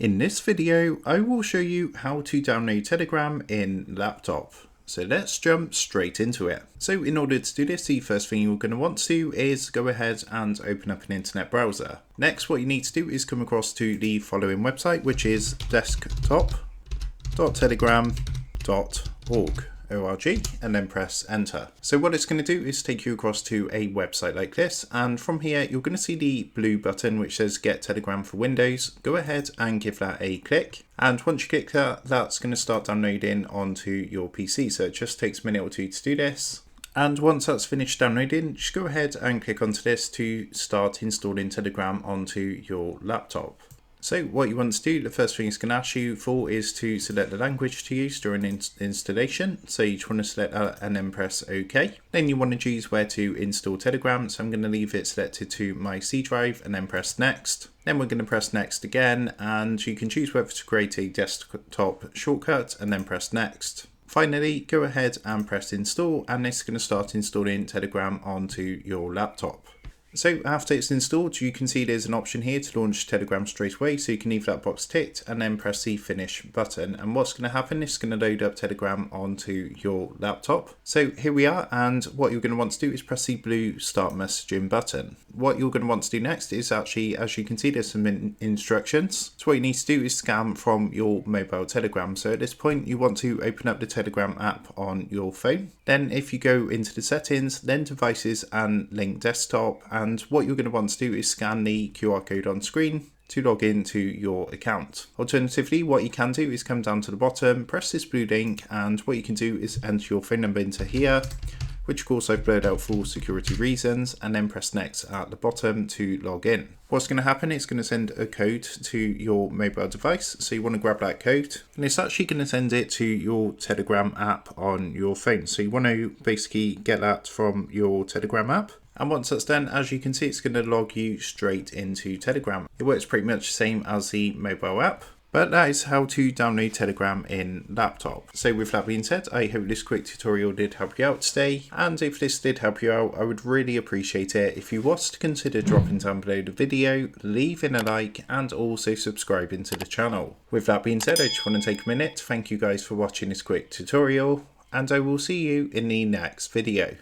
In this video, I will show you how to download Telegram in laptop. So let's jump straight into it. So in order to do this, the first thing you're going to want to do is go ahead and open up an internet browser. Next, what you need to do is come across to the following website, which is desktop.telegram.org. and then press enter. So what it's going to do is take you across to a website like this, and from here you're going to see the blue button which says get Telegram for Windows. Go ahead and give that a click, and once you click that, that's going to start downloading onto your PC. So it just takes a minute or two to do this. And once that's finished downloading, just go ahead and click onto this to start installing Telegram onto your laptop. So what you want to do, the first thing it's going to ask you for is to select the language to use during installation. So you just want to select that and then press OK. Then you want to choose where to install Telegram. So I'm going to leave it selected to my C drive and then press next. Then we're going to press next again, and you can choose whether to create a desktop shortcut and then press next. Finally, go ahead and press install, and this is going to start installing Telegram onto your laptop. So after it's installed, you can see there's an option here to launch Telegram straight away. So you can leave that box ticked and then press the finish button. And what's going to happen is it's going to load up Telegram onto your laptop. So here we are, and what you're going to want to do is press the blue start messaging button. What you're going to want to do next is actually, as you can see, there's some instructions. So what you need to do is scan from your mobile Telegram. So at this point, you want to open up the Telegram app on your phone. Then if you go into the settings, then devices and link desktop, and what you're going to want to do is scan the QR code on screen to log into your account. Alternatively, what you can do is come down to the bottom, press this blue link, and what you can do is enter your phone number into here, which of course I've blurred out for security reasons, and then press next at the bottom to log in. What's going to happen is it's going to send a code to your mobile device, so you want to grab that code, and it's actually going to send it to your Telegram app on your phone. So you want to basically get that from your Telegram app. And once that's done, as you can see, it's going to log you straight into Telegram. It works pretty much the same as the mobile app, but that is how to download Telegram in laptop. So with that being said, I hope this quick tutorial did help you out today. And if this did help you out, I would really appreciate it if you was to consider dropping down below the video, leaving a like, and also subscribing to the channel. With that being said, I just want to take a minute to thank you guys for watching this quick tutorial, and I will see you in the next video.